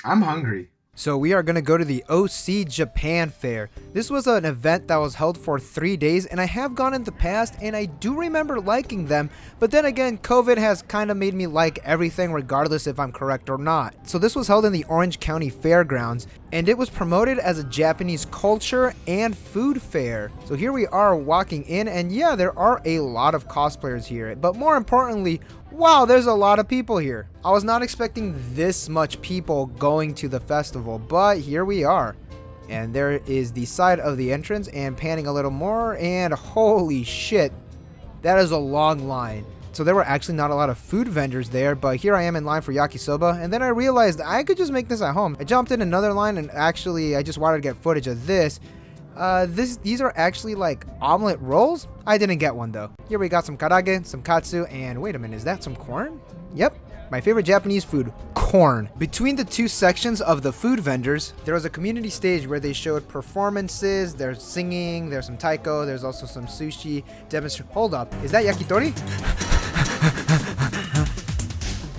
I'm hungry. So we are going to go to the OC Japan Fair. This was an event that was held for 3 days, and I have gone in the past, and I do remember liking them, but then again, COVID has kind of made me like everything regardless if I'm correct or not. So this was held in the Orange County Fairgrounds, and it was promoted as a Japanese culture and food fair. So here we are walking in, and yeah, there are a lot of cosplayers here, but more importantly, wow, there's a lot of people here. I was not expecting this much people going to the festival, but here we are. And there is the side of the entrance, and panning a little more, and holy shit, that is a long line. So there were actually not a lot of food vendors there, but here I am in line for yakisoba, and then I realized I could just make this at home. I jumped in another line, and actually I just wanted to get footage of this. These are actually like omelet rolls. I didn't get one though. Here we got some karage, some katsu, and wait a minute, is that some corn? Yep, my favorite Japanese food, corn. Between the two sections of the food vendors, there was a community stage where they showed performances. There's singing, there's some taiko, there's also some sushi demonstration. Hold up, is that yakitori?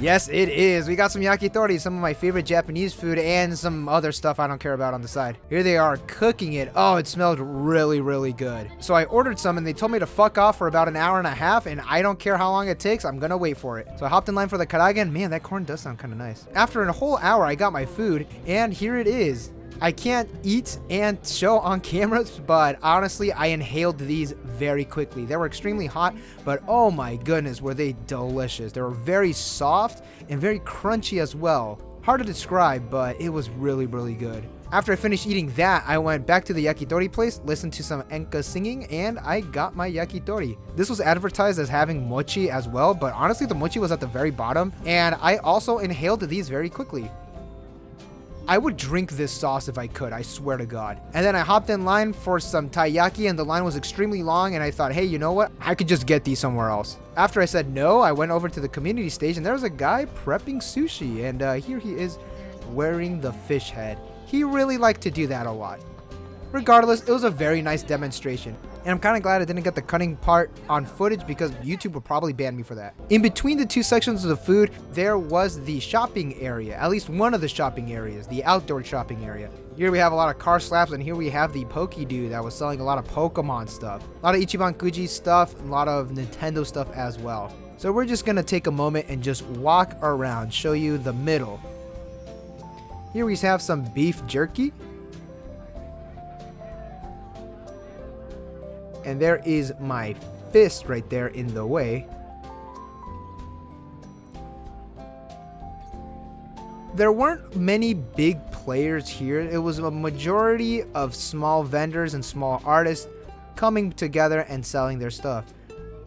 Yes, it is. We got some yakitori, some of my favorite Japanese food, and some other stuff I don't care about on the side. Here they are cooking it. Oh, it smelled really, really good. So I ordered some, and they told me to fuck off for about an hour and a half, and I don't care how long it takes. I'm gonna wait for it. So I hopped in line for the karage, and man, that corn does sound kind of nice. After a whole hour, I got my food, and here it is. I can't eat and show on cameras, but honestly, I inhaled these very quickly. They were extremely hot, but oh my goodness, were they delicious. They were very soft and very crunchy as well. Hard to describe, but it was really, really good. After I finished eating that, I went back to the yakitori place, listened to some enka singing, and I got my yakitori. This was advertised as having mochi as well, but honestly, the mochi was at the very bottom, and I also inhaled these very quickly. I would drink this sauce if I could, I swear to God. And then I hopped in line for some taiyaki, and the line was extremely long, and I thought, hey, you know what? I could just get these somewhere else. After I said no, I went over to the community stage, and there was a guy prepping sushi, and here he is wearing the fish head. He really liked to do that a lot. Regardless, it was a very nice demonstration. And I'm kind of glad I didn't get the cutting part on footage because YouTube would probably ban me for that. In between the two sections of the food, there was the shopping area, at least one of the shopping areas, the outdoor shopping area. Here we have a lot of car slaps, and here we have the Poke Dude that was selling a lot of Pokemon stuff. A lot of Ichiban Kuji stuff, a lot of Nintendo stuff as well. So we're just going to take a moment and just walk around, show you the middle. Here we have some beef jerky. And there is my fist right there in the way. There weren't many big players here. It was a majority of small vendors and small artists coming together and selling their stuff.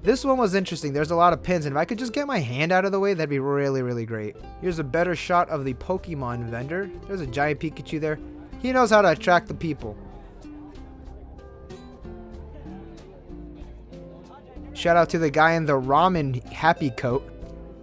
This one was interesting. There's a lot of pins, and if I could just get my hand out of the way, that'd be really, really great. Here's a better shot of the Pokemon vendor. There's a giant Pikachu there. He knows how to attract the people. Shout out to the guy in the ramen happy coat.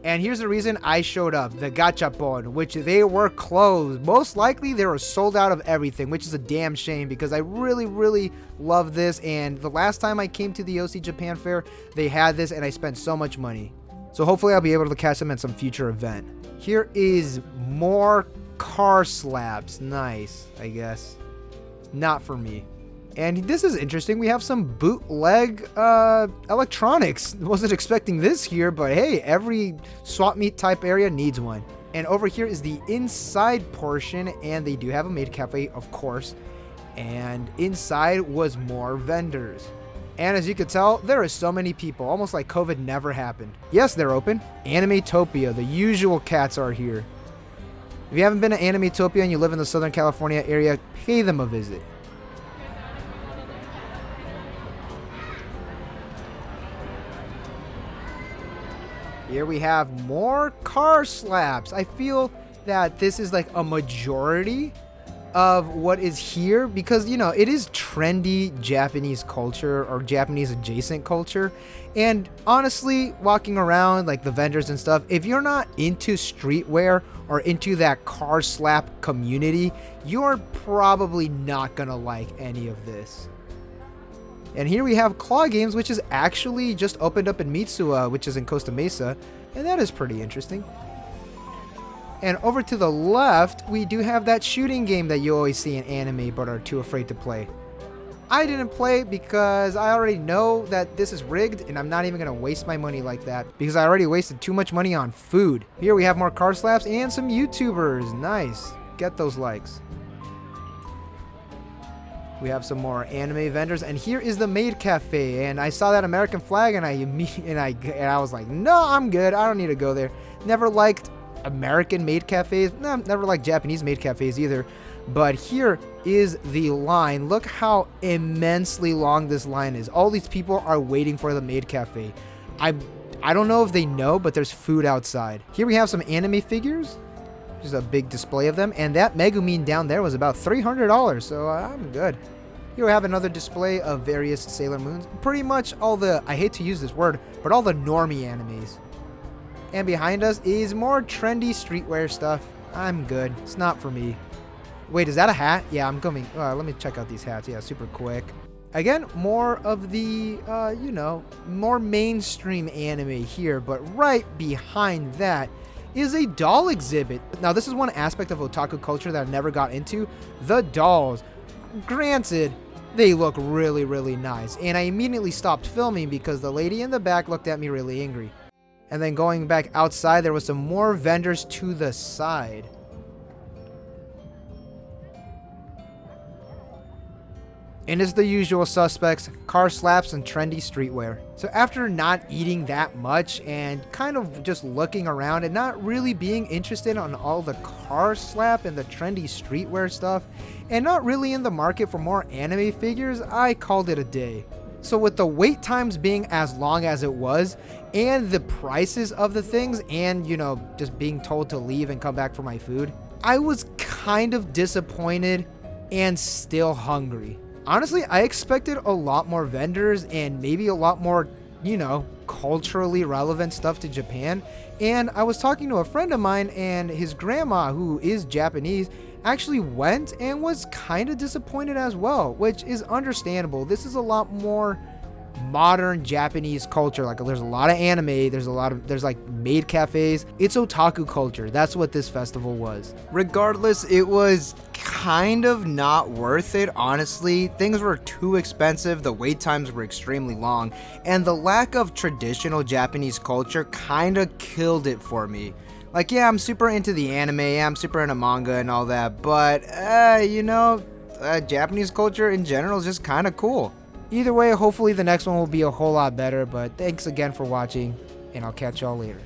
And here's the reason I showed up, the gachapon, which they were closed. Most likely they were sold out of everything, which is a damn shame because I really, really love this. And the last time I came to the OC Japan Fair, they had this and I spent so much money. So hopefully I'll be able to catch them at some future event. Here is more car slabs. Nice, I guess. Not for me. And this is interesting. We have some bootleg electronics. Wasn't expecting this here, but hey, every swap meet type area needs one. And over here is the inside portion, and they do have a maid cafe, of course. And inside was more vendors. And as you can tell, there are so many people, almost like COVID never happened. Yes, they're open. Animatopia, the usual cats are here. If you haven't been to Animatopia and you live in the Southern California area, pay them a visit. Here we have more car slaps. I feel that this is like a majority of what is here because, you know, it is trendy Japanese culture or Japanese adjacent culture. And honestly, walking around like the vendors and stuff, if you're not into streetwear or into that car slap community, you're probably not gonna like any of this. And here we have Claw Games, which is actually just opened up in Mitsuwa, which is in Costa Mesa, and that is pretty interesting. And over to the left, we do have that shooting game that you always see in anime but are too afraid to play. I didn't play because I already know that this is rigged, and I'm not even going to waste my money like that because I already wasted too much money on food. Here we have more card slaps and some YouTubers. Nice. Get those likes. We have some more anime vendors, and here is the Maid Cafe, and I saw that American flag, and I was like, no, I'm good. I don't need to go there. Never liked American maid cafes. No, never liked Japanese maid cafes either. But here is the line. Look how immensely long this line is. All these people are waiting for the maid cafe. I don't know if they know, but there's food outside. Here we have some anime figures. Just a big display of them. And that Megumin down there was about $300, so I'm good. Here we have another display of various Sailor Moons. Pretty much all the, I hate to use this word, but all the normie animes. And behind us is more trendy streetwear stuff. I'm good. It's not for me. Wait, is that a hat? Yeah, I'm coming. Let me check out these hats. Yeah, super quick. Again, more of the, more mainstream anime here. But right behind that is a doll exhibit. Now, this is one aspect of otaku culture that I never got into. The dolls. Granted, they look really, really nice. And I immediately stopped filming because the lady in the back looked at me really angry. And then going back outside, there was some more vendors to the side. And it's the usual suspects, car slaps and trendy streetwear. So after not eating that much and kind of just looking around and not really being interested on all the car slap and the trendy streetwear stuff, and not really in the market for more anime figures, I called it a day. So with the wait times being as long as it was, and the prices of the things, and just being told to leave and come back for my food, I was kind of disappointed and still hungry. Honestly, I expected a lot more vendors and maybe a lot more, culturally relevant stuff to Japan. And I was talking to a friend of mine, and his grandma, who is Japanese, actually went and was kind of disappointed as well, which is understandable. This is a lot more modern Japanese culture. Like, there's a lot of anime, there's like maid cafes. It's otaku culture. That's what this festival was. Regardless, it was kind of not worth it, honestly. Things were too expensive, the wait times were extremely long, and the lack of traditional Japanese culture kind of killed it for me. Like, yeah, I'm super into the anime, I'm super into manga and all that, but, Japanese culture in general is just kind of cool. Either way, hopefully the next one will be a whole lot better, but thanks again for watching, and I'll catch y'all later.